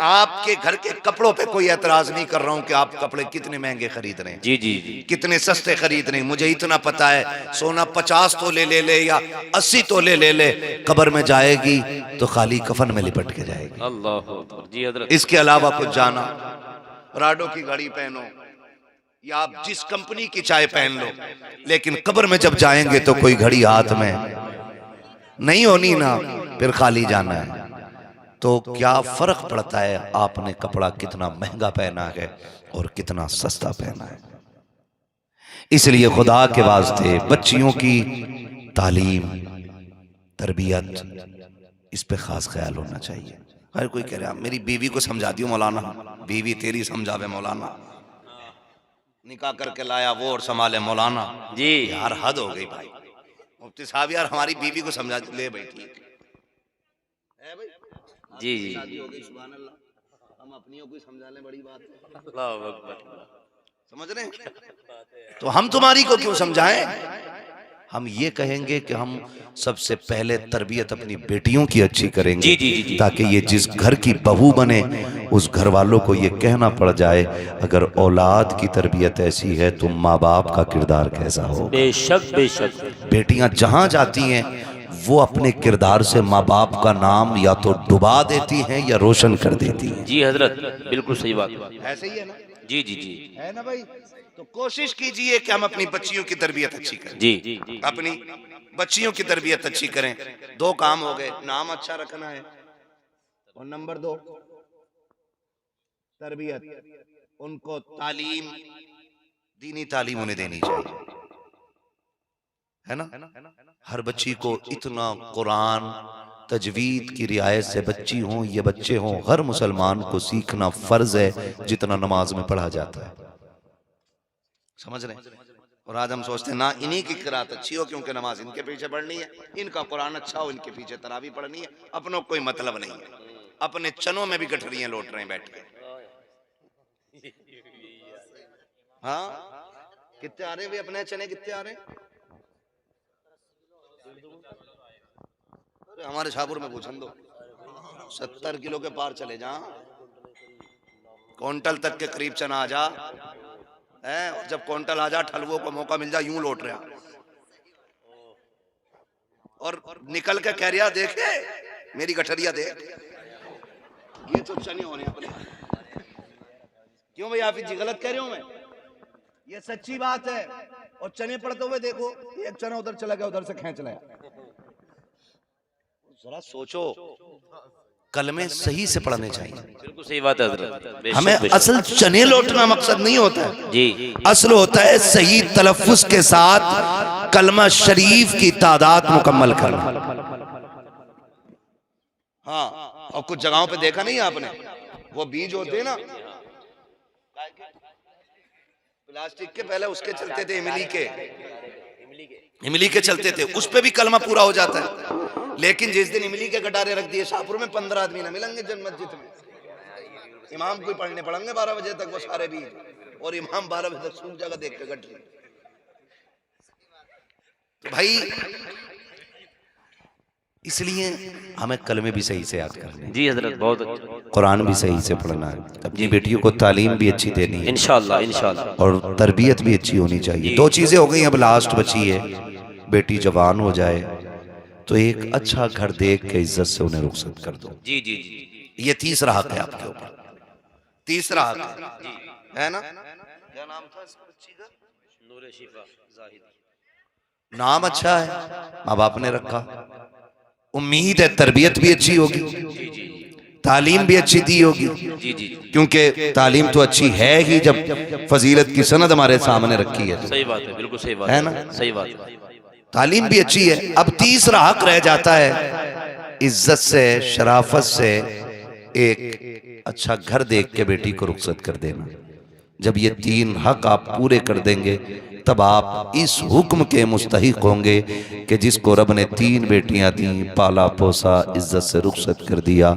आपके घर के कपड़ों पे कोई एतराज नहीं कर रहा हूं कि आप कपड़े कितने महंगे खरीद रहे हैं, जी जी जी, कितने सस्ते खरीद रहे हैं। मुझे इतना पता है, सोना 50 तोले ले ले या 80 तोले ले ले, कब्र में जाएगी तो खाली कफन में लिपट के जाएगी। अल्लाह अकबर। जी हजरत। इसके अलावा कुछ जाना, राडो की घड़ी पहनो या आप जिस कंपनी की चाय पहन लो, लेकिन कब्र में जब जाएंगे तो कोई घड़ी हाथ में नहीं होनी ना, फिर खाली जाना है। तो क्या फर्क पड़ता है आपने कपड़ा कितना महंगा पहना है और कितना सस्ता पहना है। इसलिए खुदा के वास्ते बच्चियों की तालीम, तरबियत, इस पे खास ख्याल होना चाहिए। हर कोई कह रहा मेरी बीवी को समझा दियो मौलाना, बीवी तेरी समझावे मौलाना, निकाह करके लाया वो और संभाले मौलाना। जी यार हद हो गई भाई, मुफ्ती साहब यार हमारी बीवी को समझा ले भाई, ठीक है भाई, जी जी, शादी हो गई, सुभान अल्लाह, हम अपनियों को समझा लें, बड़ी बात है। अल्लाह अकबर। समझ रहे हैं? तो हम तुम्हारी को क्यों समझाएं? हम ये कहेंगे कि हम सबसे पहले तरबियत अपनी बेटियों की अच्छी करेंगे, जी जी जी जी, ताकि ये जिस घर की बहू बने उस घर वालों को ये कहना पड़ जाए अगर औलाद की तरबियत ऐसी है तो माँ बाप का किरदार कैसा हो। बेशक बेशक। बेटियां जहां जाती हैं वो अपने किरदार से माँ बाप का नाम या तो डुबा देती हैं या रोशन कर देती हैं। जी हजरत, बिल्कुल सही बात। ऐसे ही है ना? जी जी जी, है ना भाई? तो कोशिश कीजिए कि हम अपनी बच्चियों की तरबियत अच्छी करें। जी जी, अपनी बच्चियों की तरबियत अच्छी करें। दो काम हो गए, नाम अच्छा रखना है और नंबर 2 तरबियत, उनको तालीम, दीनी तालीम उन्हें देनी चाहिए, है ना? हर बच्ची को इतना कुरान तजवीद की रियायत से बच्ची हो ये बच्चे हों, हर मुसलमान को सीखना फर्ज है जितना नमाज में पढ़ा जाता है। समझ रहे हैं? और आज हम सोचते हैं ना इन्हीं की किरात अच्छी हो क्योंकि नमाज इनके पीछे पढ़नी है, इनका कुरान अच्छा हो इनके पीछे तरावी पढ़नी है, अपनों को कोई मतलब नहीं है, अपने चनों में भी गठरियां लौट रहे हैं बैठ के। हाँ कितने आ रहे हैं अपने चने, कितने आ रहे हैं? हमारे शाहपुर में पूछन दो, 70 किलो के पार चले जा, क्विंटल तक के करीब चना आ जा है, जब क्विंटल आ जा ठलवों को मौका मिल जा यूं लौट रहा और निकल के कह रिया देखे मेरी गठरिया देख, ये तो चने होने अपने। क्यों भाई आप जी गलत कह रहे हो? मैं ये सच्ची बात है। और चने पड़ते हुए देखो, एक चना उधर चला गया, उधर से खींच लाया। जरा सोचो, कलमे सही से पढ़ने चाहिए। बिल्कुल सही बात है हजरत। हमें असल चने लौटना मकसद नहीं होता है जी, असल होता है सही तलफ्फुज के साथ कलमा शरीफ की तादाद मुकम्मल करना। हाँ, और कुछ जगहों पे देखा नहीं आपने, वो बीज होते हैं ना प्लास्टिक के, पहले उसके चलते थे इमली के चलते थे, उस पे भी कलमा पूरा हो जाता है। लेकिन जिस दिन इमली के गटारे रख दिए शाहपुर में 15 आदमी ना मिलेंगे जन मस्जिद में, इमाम को पढ़ने पड़ेंगे 12 बजे तक वो सारे बीज, और इमाम 12 बजे तक सूख जगह देख के गठरी। तो भाई इसलिए हमें कलमे भी सही से याद करने हैं, जी हजरत, बहुत अच्छा। कुरान भी सही से पढ़ना है, अपनी बेटियों को तालीम भी अच्छी देनी है इंशाअल्लाह इंशाअल्लाह। और तरबियत भी अच्छी होनी चाहिए। दो चीज़ें हो गई, अब लास्ट बची है, बेटी जवान हो जाए तो एक अच्छा घर देख के इज्जत से उन्हें रुखसत कर दो। जी जी जी, ये तीसरा हक है आपके ऊपर, तीसरा हक है ना। क्या नाम था इस बच्ची का? नूरे शिफा जाहिद। नाम अच्छा है, माँ बाप ने रखा, उम्मीद है तरबियत भी अच्छी होगी, तालीम भी अच्छी दी होगी, जी जी, क्योंकि तालीम तो अच्छी है ही जब फजीलत की सनद हमारे सामने रखी है। सही बात है, बिल्कुल सही बात है ना, सही बात है। तालीम भी अच्छी है। अब तीसरा हक रह जाता है इज्जत से शराफत से एक अच्छा घर देख के बेटी को रुखसत कर देना। जब ये तीन हक आप पूरे कर देंगे तब आप इस हुक्म के मुस्तहिक होंगे कि जिसको रब ने तीन बेटियां दी, पाला पोसा, इज्जत से रुखसत कर दिया,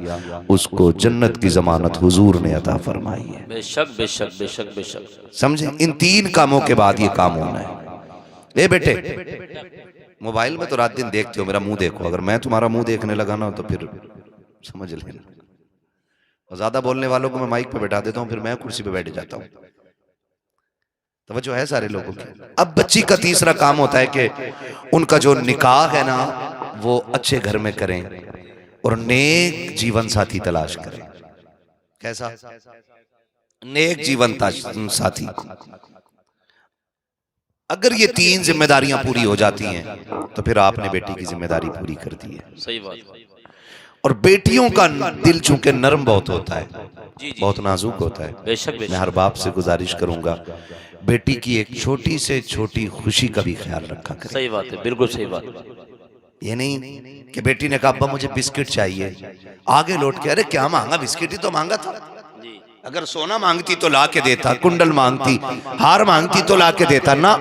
उसको जन्नत की जमानत हुजूर ने अता फरमाई है। बेशक बेशक बेशक बेशक। समझे, इन तीन कामों के बाद ये काम होना है। ए बेटे, मोबाइल में तो रात दिन देखते हो, मेरा मुंह देखो। अगर मैं तुम्हारा मुंह देखने लगा ना तो फिर समझ लेना। और ज्यादा बोलने वालों को मैं माइक पे बैठा देता हूँ, फिर मैं कुर्सी पे बैठ जाता हूँ। तवज्जो है सारे लोगों की। अब बच्ची का तीसरा काम होता है कि उनका जो निकाह है ना वो अच्छे घर में करें और नेक जीवन साथी तलाश करें। कैसा? नेक जीवन साथी। अगर ये तीन जिम्मेदारियां पूरी हो जाती हैं तो फिर आपने बेटी की जिम्मेदारी पूरी कर दी है। सही बात। और बेटियों का दिल चूंकि नरम बहुत होता है, जी जी, बहुत नाजुक होता है। बेशक मैं हर बाप से गुजारिश करूंगा बेटी की एक छोटी से छोटी खुशी का भी ख्याल रखा करें। सही बात है, बिल्कुल सही बात। ये नहीं कि बेटी ने कहा अब्बा मुझे बिस्किट चाहिए, आगे लौट के अरे क्या मांगा, बिस्किट ही तो मांगा था। अगर सोना मांगती तो ला के देता, कुंडल मांगती, हार मांगती तो ला के देता ना।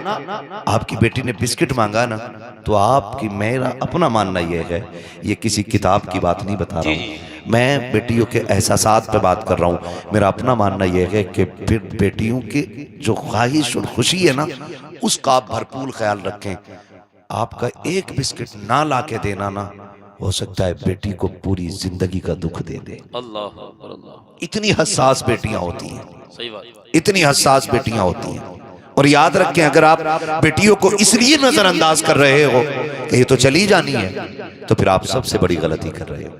आपकी बेटी ने बिस्किट मांगा ना तो आपकी, मेरा अपना मानना यह है, ये किसी किताब की बात नहीं बता रहा हूँ, मैं बेटियों के एहसासात पे बात कर रहा हूँ। मेरा अपना मानना यह है कि फिर बेटियों की जो ख्वाहिश और खुशी है ना उसका आप भरपूर ख्याल रखें। आपका एक बिस्किट ना ला के देना ना, हो सकता है बेटी को पूरी जिंदगी का दुख दे दे। अल्लाह अकबर, अल्लाह। इतनी हसास बेटियां होती हैं, सही बात। इतनी हसास बेटियां होती हैं। और याद रखें, अगर आप बेटियों को इसलिए नजरअंदाज कर रहे हो कि ये तो चली जानी है, तो फिर आप सबसे बड़ी गलती कर रहे हो।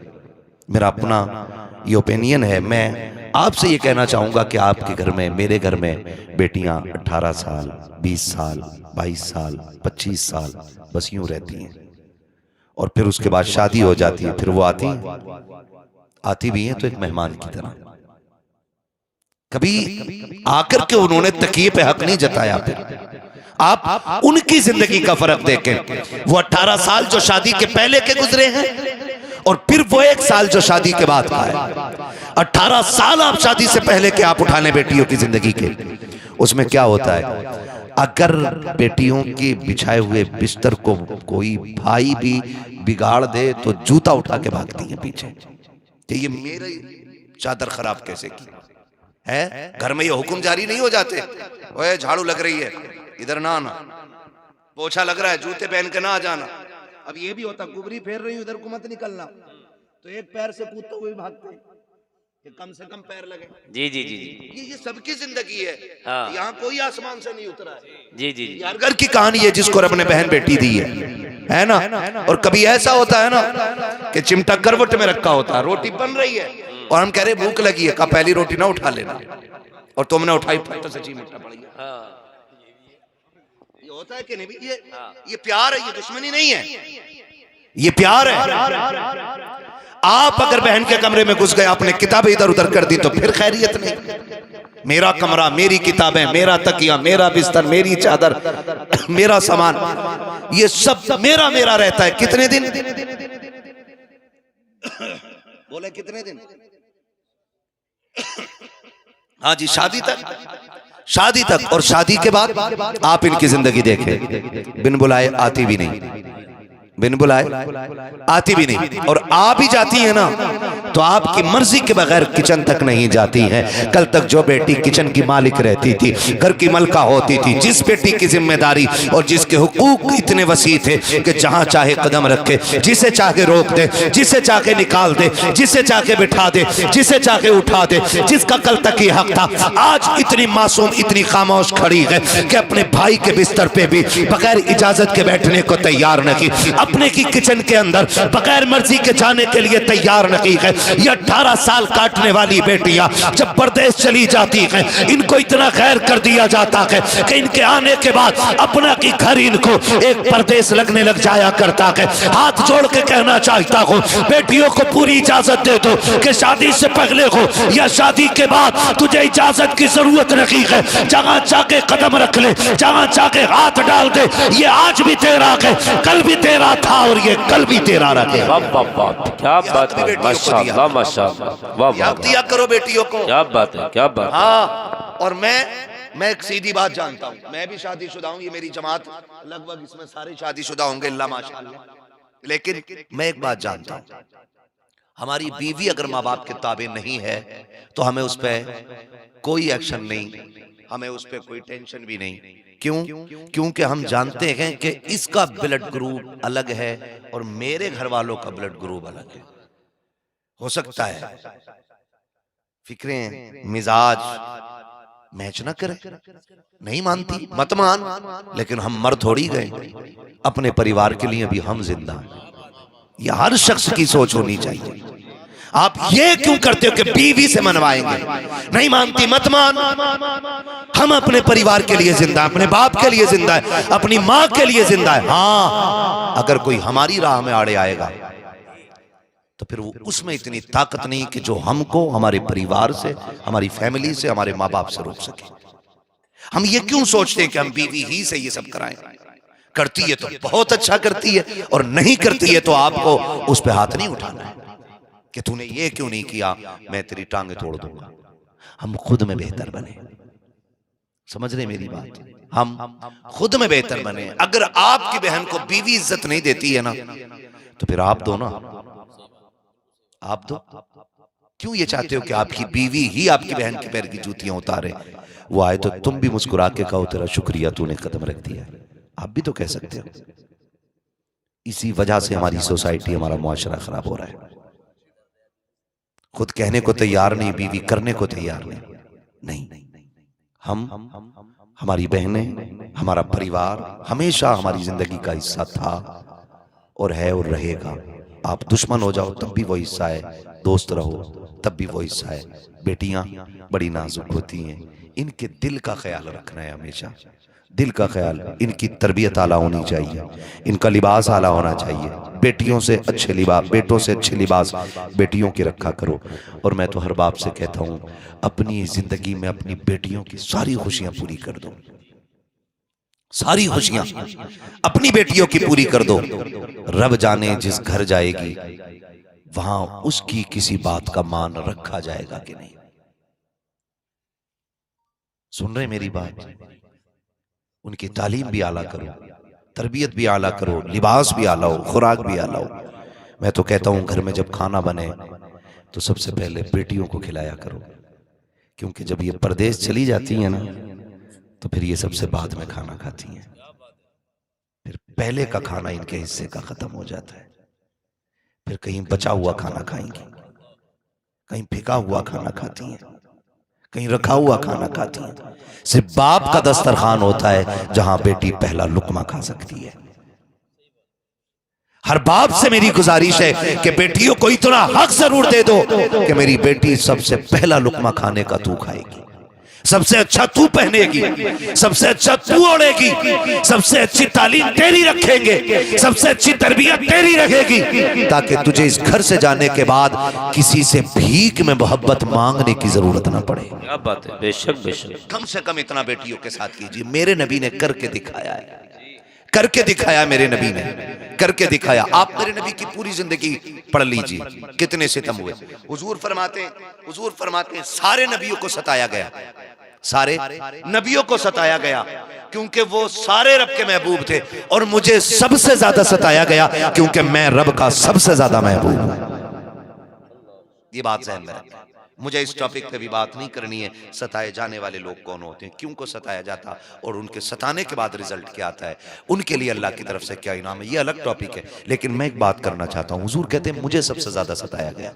मेरा अपना ये ओपिनियन है। मैं आपसे ये कहना चाहूंगा कि आपके घर में, मेरे घर में बेटियां 18 साल, 20 साल, 22 साल, 25 साल बस यूं रहती हैं और फिर उसके बाद शादी हो जाती है। फिर वो आती भी हैं तो एक मेहमान की तरह, कभी आकर के उन्होंने तकिए पे हक नहीं जताया। फिर आप उनकी जिंदगी का फर्क देखें। वो 18 साल जो शादी के पहले के गुजरे हैं और फिर वो 1 साल जो शादी के बाद का है। 18 साल आप शादी से पहले के आप उठाने बेटियों की जिंदगी के, उसमें क्या होता है, अगर बेटियों के बिछाए हुए बिस्तर को कोई भाई भी बिगाड़ दे तो जूता उठा के भागती है पीछे कि ये मेरी चादर खराब कैसे की है। घर में ये हुक्म जारी नहीं हो जाते, ओए झाड़ू लग रही है इधर ना आना, पोछा लग रहा है जूते पहन के ना आ जाना। अब ये भी होता, गुबरी फेर रही हूं इधर को मत निकलना, तो एक पैर से कूदते हुए भागते हैं कि कम से कम पैर लगे। जी जी जी जी, ये सबकी जिंदगी है। हाँ। यहाँ कोई आसमान से नहीं उतरा है। जी जी, यार घर की कहानी है जिसको रब ने बहन बेटी दी है ना। और कभी ऐसा होता है ना कि चिमटा करवट में रखा होता है, रोटी बन रही है और हम कह रहे भूख लगी है, का पहली रोटी ना उठा लेना, और तुमने उठाई फट से चिमटा पड़ गया। ये होता है कि नहीं? ये प्यार है, ये दुश्मनी नहीं है, ये प्यार है। आप अगर बहन के कमरे में घुस गए, आपने किताबें इधर उधर कर दी तो फिर खैरियत नहीं। मेरा कमरा, मेरी किताबें, मेरा तकिया, मेरा बिस्तर, मेरी चादर, मेरा सामान, ये सब मेरा मेरा रहता है। कितने दिन? बोले कितने दिन? हाँ जी, शादी तक, शादी तक। और शादी के बाद आप इनकी जिंदगी देखें, बिन बुलाए आती भी नहीं, बिन बुलाए आती भी नहीं, और आ भी जाती है ना तो आपकी मर्जी के बगैर किचन तक नहीं जाती हैं। कल तक जो बेटी किचन की मालिक रहती थी, घर की मलका होती थी, जिस बेटी की जिम्मेदारी और जिसके हुकूक इतने वसी थे कि जहां चाहे कदम रखे, जिसे चाहे रोक दे, जिसे चाहे निकाल दे, जिसे चाहे बिठा दे, जिसे चाहे उठा दे, जिसका कल तक ही हक था, आज इतनी मासूम, इतनी खामोश खड़ी है कि अपने भाई के बिस्तर पे भी बगैर इजाजत के बैठने को तैयार नहीं, अपने की किचन के अंदर बगैर मर्जी के जाने के लिए तैयार नहीं है। ये 18 साल काटने वाली बेटियां जब परदेश चली जाती हैं, इनको इतना खैर कर दिया जाता है कि इनके आने के बाद अपना की घर इनको एक परदेश लगने लग जाया करता है। हाथ जोड़ के कहना चाहता हूँ, बेटियों को पूरी इजाजत दे दो कि शादी से पहले हो या शादी के बाद तुझे इजाजत की जरूरत नहीं है। जहां जाके कदम रख ले, जहां जाके हाथ डाल दे, ये आज भी तेरा है, कल भी तेरा था और ये कल भी तेरा रखे। क्या बात है, माशाअल्लाह माशाअल्लाह, वाह वाह, दिया करो बेटियों को, क्या बात है, क्या बात। हाँ, और मैं एक सीधी बात जानता हूँ, मैं भी शादीशुदा हूँ, ये मेरी जमात लगभग इसमें सारे शादीशुदा होंगे अल्लाह माशाअल्लाह, लेकिन मैं एक बात जानता हूँ, हमारी बीवी अगर माँ बाप के ताबे नहीं है तो हमें उस पर कोई एक्शन नहीं, हमें उस पर कोई टेंशन भी नहीं। क्यों? क्योंकि हम जानते हैं कि इसका ब्लड ग्रुप अलग है और मेरे घर वालों का ब्लड ग्रुप अलग है। हो सकता है फिक्रें, मिजाज मैच ना करे, नहीं मानती मत मान, लेकिन हम मर थोड़ी गए, अपने परिवार के लिए भी हम जिंदा हैं। यह हर शख्स की सोच होनी चाहिए। आप ये क्यों करते हो कि बीवी से मनवाएंगे? नहीं मानती मत मान, हम अपने परिवार के लिए जिंदा है, अपने बाप के लिए जिंदा है, अपनी माँ के लिए जिंदा है। हाँ, अगर कोई हमारी राह में आड़े आएगा तो फिर वो उसमें इतनी ताकत नहीं कि जो हमको हमारे परिवार से, हमारी फैमिली से, हमारे माँ बाप से रोक सके। हम ये क्यों सोचते हैं कि हम बीवी ही से ये सब कराएं? करती है तो बहुत अच्छा करती है, और नहीं करती है तो आपको उस पर हाथ नहीं उठाना है कि तूने ये क्यों नहीं किया, मैं तेरी टांगे तोड़ दूंगा। हम खुद में बेहतर बने, समझ रहे मेरी बात? हम खुद में बेहतर बने। अगर आपकी बहन को बीवी इज्जत नहीं देती है ना तो फिर आप दो ना, आप दो। क्यों ये चाहते हो कि आपकी बीवी ही आपकी बहन के पैर की जूतियां उतारे? वो आए तो तुम भी मुस्कुरा के कहो तेरा शुक्रिया, तूने कदम रख दिया। आप भी तो कह सकते हो। इसी वजह से हमारी सोसाइटी, हमारा मुआशरा खराब हो रहा है। खुद कहने को तैयार नहीं, बीवी करने को तैयार नहीं। हम, हमारी बहनें, हमारा परिवार हमेशा हमारी जिंदगी का हिस्सा था और है और रहेगा। आप दुश्मन हो जाओ तब भी वो हिस्सा है, दोस्त रहो तब भी वो हिस्सा है। बेटियां बड़ी नाजुक होती हैं, इनके दिल का ख्याल रखना है हमेशा, दिल का ख्याल। इनकी तरबियत आला होनी चाहिए, इनका लिबास आला होना चाहिए। बेटियों से अच्छे लिबास, बेटों से अच्छे लिबास बेटियों की रखा करो। और मैं तो हर बाप से कहता हूँ, अपनी जिंदगी में अपनी बेटियों की सारी खुशियां पूरी कर दो, सारी खुशियां अपनी बेटियों की पूरी कर दो। रब जाने जिस घर जाएगी वहां उसकी किसी बात का मान रखा जाएगा कि नहीं। सुन रहे मेरी बात? उनकी तालीम भी आला करो, तरबियत भी आला करो, लिबास भी आला हो, खुराक भी आला हो। मैं तो कहता हूँ घर में जब खाना बने तो सबसे पहले बेटियों को खिलाया करो, क्योंकि जब ये परदेश चली जाती हैं ना तो फिर ये सबसे बाद में खाना खाती हैं, फिर पहले का खाना इनके हिस्से का खत्म हो जाता है। फिर कहीं बचा हुआ खाना खाएंगी, कहीं फेंका हुआ खाना खाती हैं, कहीं रखा हुआ खाना खाती हैं। सिर्फ बाप का दस्तरखान होता है जहां बेटी पहला लुकमा खा सकती है। हर बाप से मेरी गुजारिश है कि बेटियों को इतना हक जरूर दे दो कि मेरी बेटी सबसे पहला लुकमा खाने का तू खाएगी, सबसे अच्छा तू पहनेगी, सबसे अच्छा तू ओढ़ेगी, सबसे अच्छी तालीम तेरी रखेंगे, सबसे अच्छी तरबियत तेरी रहेगी, ताकि तुझे इस घर से जाने के बाद किसी से भीख में मोहब्बत मांगने की जरूरत ना पड़े। क्या बात है, बेशक बेशक। कम से कम इतना बेटियों के साथ कीजिए। मेरे नबी ने करके दिखाया है, करके दिखाया, मेरे नबी ने करके दिखाया। आप मेरे नबी की पूरी जिंदगी पढ़ लीजिए, कितने सितम हुए। हुजूर फरमाते हैं सारे नबियों को सताया गया, सारे नबियों को सताया गया क्योंकि वो सारे रब के महबूब थे, और मुझे सबसे ज्यादा सताया गया क्योंकि मैं रब का सबसे ज्यादा महबूब हूं। ये बात ज़हन में रखें। मुझे इस टॉपिक पे भी बात नहीं करनी है सताए जाने वाले लोग कौन होते हैं, क्यों को सताया जाता, और उनके सताने के बाद रिजल्ट क्या आता है, उनके लिए अल्लाह की तरफ से क्या इनाम है, ये अलग टॉपिक है। लेकिन मैं एक बात करना चाहता हूं, हुजूर कहते हैं मुझे सबसे ज्यादा सताया गया।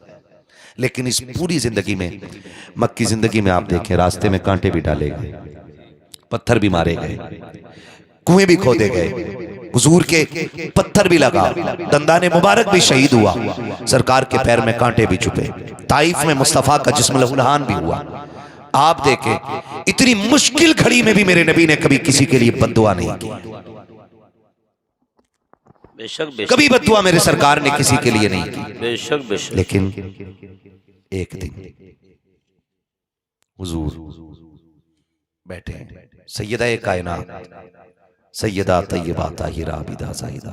लेकिन इस पूरी जिंदगी में, मक्की जिंदगी में आप देखें, रास्ते में कांटे भी डाले गए, पत्थर भी मारे गए, कुएं भी खोदे गए, हुजूर के पत्थर भी लगा, दंदाने मुबारक भी शहीद हुआ, सरकार के पैर में कांटे भी छुपे, ताइफ में मुस्तफा का जिस्म लहूलहान भी हुआ। आप देखें इतनी मुश्किल घड़ी में भी मेरे नबी ने कभी किसी के लिए बद्दुआ नहीं की। बेशक बेशक, कभी बद्दुआ मेरे सरकार ने किसी के लिए नहीं की। बेशक बेशक। लेकिन एक दिन हुजूर बैठे हैं, सैयदा कायनात, सैयदा तय्यबा ताहिरा आबिदा जाहिदा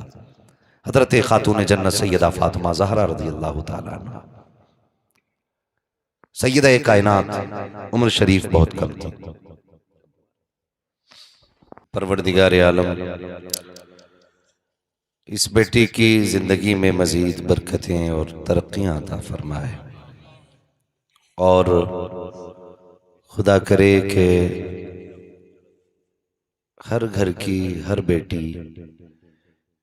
हजरत खातून जन्नत सैयदा फातिमा ज़हरा रज़ियल्लाहु ताला अन्हा, सैयदा कायनात, उम्र शरीफ बहुत कम थी। परवरदिगार आलम इस बेटी की जिंदगी में मजीद बरकतें और तरक्कियां अता फरमाए, और खुदा करे कि हर घर की हर बेटी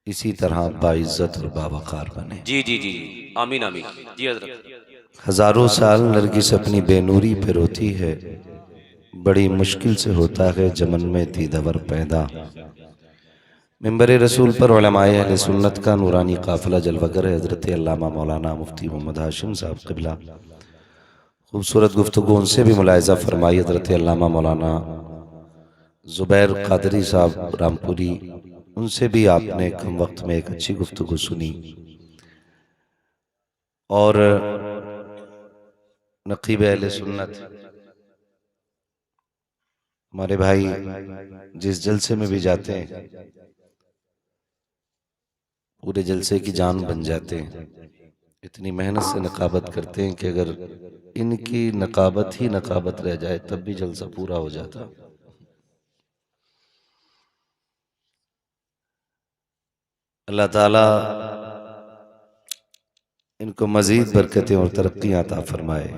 इसी तरह बाइज्जत और बावकार बने। जी जी जी जी, आमीन आमीन। जी हजरत। हजारों साल नरगिस अपनी बेनूरी पे रोती है, बड़ी मुश्किल से होता है जमन में दीदवर पैदा। मिंबर रसूल पर उलमाए अहले सुन्नत का नूरानी काफिला जलवगर है। हजरत अल्लामा मौलाना मुफ्ती मोहम्मद हाशिम साहब क़िबला खूबसूरत गुफ्तगू उनसे भी मुलायजा फरमाई। हजरत अल्लामा मौलाना जुबैर कादरी साहब रामपुरी, उनसे भी आपने कम वक्त में एक अच्छी गुफ्तगू सुनी। और नकीब अहले सुन्नत हमारे भाई जिस जलसे में भी जाते हैं पूरे जलसे की जान बन जाते हैं, इतनी मेहनत से नकाबत करते हैं कि अगर इनकी नकाबत ही नकाबत रह जाए तब भी जलसा पूरा हो जाता। अल्लाह ताला इनको मजीद बरकतें और तरक्कियां अता फरमाए।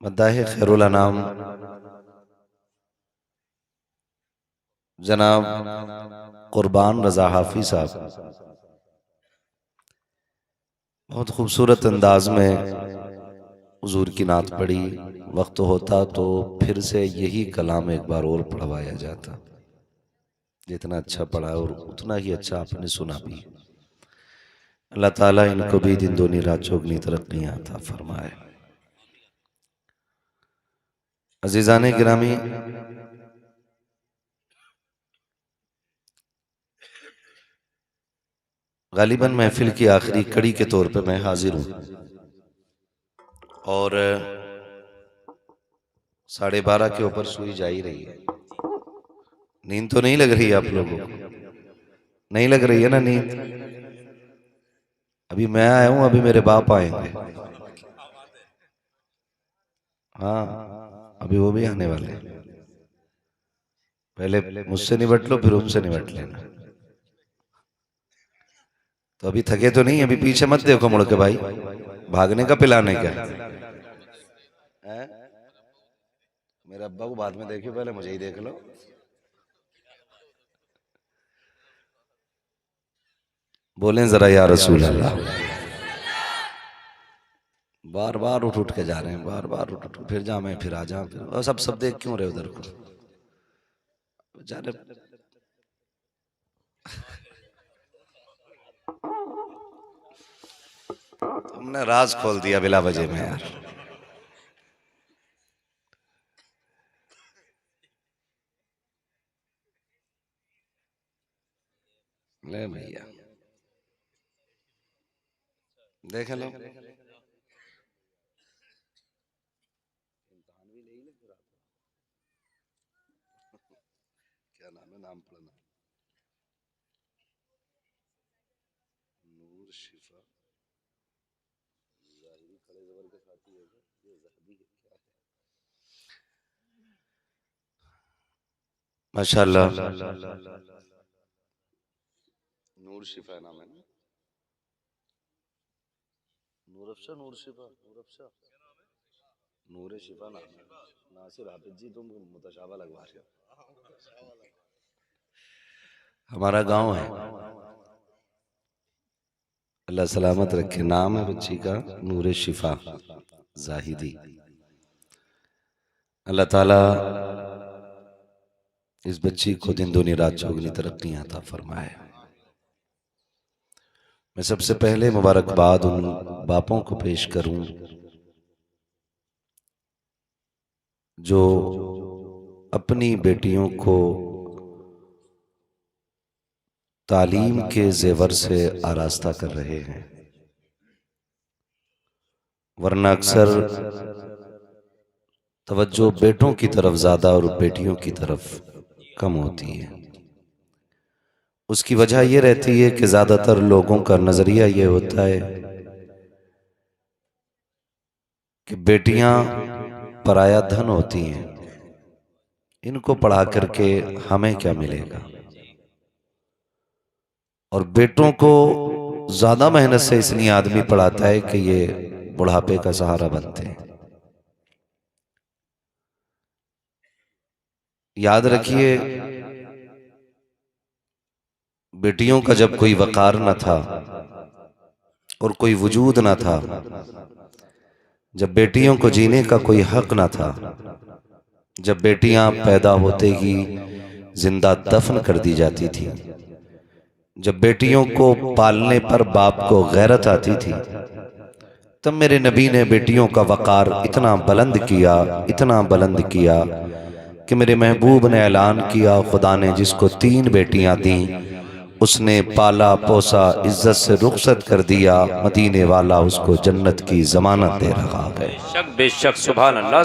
मद्दाह खैरुल अनाम जनाब कुर्बान रजा हाफी साहब बहुत खूबसूरत अंदाज में हुजूर की नात पढ़ी। वक्त होता तो फिर से यही कलाम एक बार और पढ़वाया जाता, जितना अच्छा पढ़ा और उतना ही अच्छा आपने सुना भी। अल्लाह ताला इनको भी दिन दूनी रात चौगनी तरक्कियां अता फरमाए। अजीजाने गिरामी, गालिबन महफिल की आखिरी कड़ी के तौर पे मैं हाजिर हूँ, और 12:30 के ऊपर सुई जा ही रही है। नींद तो नहीं लग रही है आप लोगों को? नहीं लग रही है ना नींद? अभी मैं आया हूं, अभी मेरे बाप आएंगे। हाँ, अभी वो भी आने वाले हैं। पहले मुझसे निपट लो, फिर उनसे निपट लेना। तो अभी थके तो नहीं? अभी पीछे मत देखो मुड़ के भाई, भागने का पिलाने का है? मेरे अब्बा को बाद में देखियो, पहले मुझे ही देख लो। बोलें जरा या रसूल अल्लाह। बार बार उठ उठ के जा रहे हैं, बार बार उठ उठ, फिर जा मैं, फिर आ जा, फिर सब देख क्यों रहे उधर को जा रहे। तुमने राज खोल दिया बिला वजह में यार। ले भैया देख लो, क्या नाम है, नाम पढ़ना, नूर शिफा जाहिरी, खड़े जबर के साथ ही है, ये जहबी है क्या है? माशाल्लाह। नूर शिफा नाम है ना, नूर अफशा, नूर शिफा, नूर अफशा, नूर शिफा नाम है। नासिर हाफिज जी तुम मुतशाबा लगवा रहे हो। हमारा गांव है। अल्लाह सलामत रखे। नाम है बच्ची का नूर शिफा जाहिदी। अल्लाह ताला इस बच्ची को दिन दुनी रात चौगनी तरक्की अता फरमाए। मैं सबसे पहले मुबारकबाद उन बापों को पेश करूं जो अपनी बेटियों को तालीम के जेवर से आरास्ता कर रहे हैं, वरना अक्सर तवज्जो बेटों की तरफ ज्यादा और बेटियों की तरफ कम होती है। उसकी वजह यह रहती है कि ज्यादातर लोगों का नजरिया यह होता है कि बेटियां पराया धन होती हैं, इनको पढ़ा करके हमें क्या मिलेगा, और बेटों को ज्यादा मेहनत से इसलिए आदमी पढ़ाता है कि ये बुढ़ापे का सहारा बनते हैं। याद रखिए, बेटियों का जब कोई वकार न था और कोई वजूद न था, जब बेटियों को जीने का कोई हक न था, जब बेटियां पैदा होते ही जिंदा दफन कर दी जाती थी, जब बेटियों को पालने पर बाप को गैरत आती थी, तब मेरे नबी ने बेटियों का वकार इतना बुलंद किया, इतना बुलंद किया कि मेरे महबूब ने ऐलान किया, खुदा ने जिसको 3 बेटियां दी उसने पाला पोसा इज्जत से रुखसत कर दिया, मदीने वाला उसको जन्नत की जमानत दे रहा है। बेशक बेशक, सुभान अल्लाह।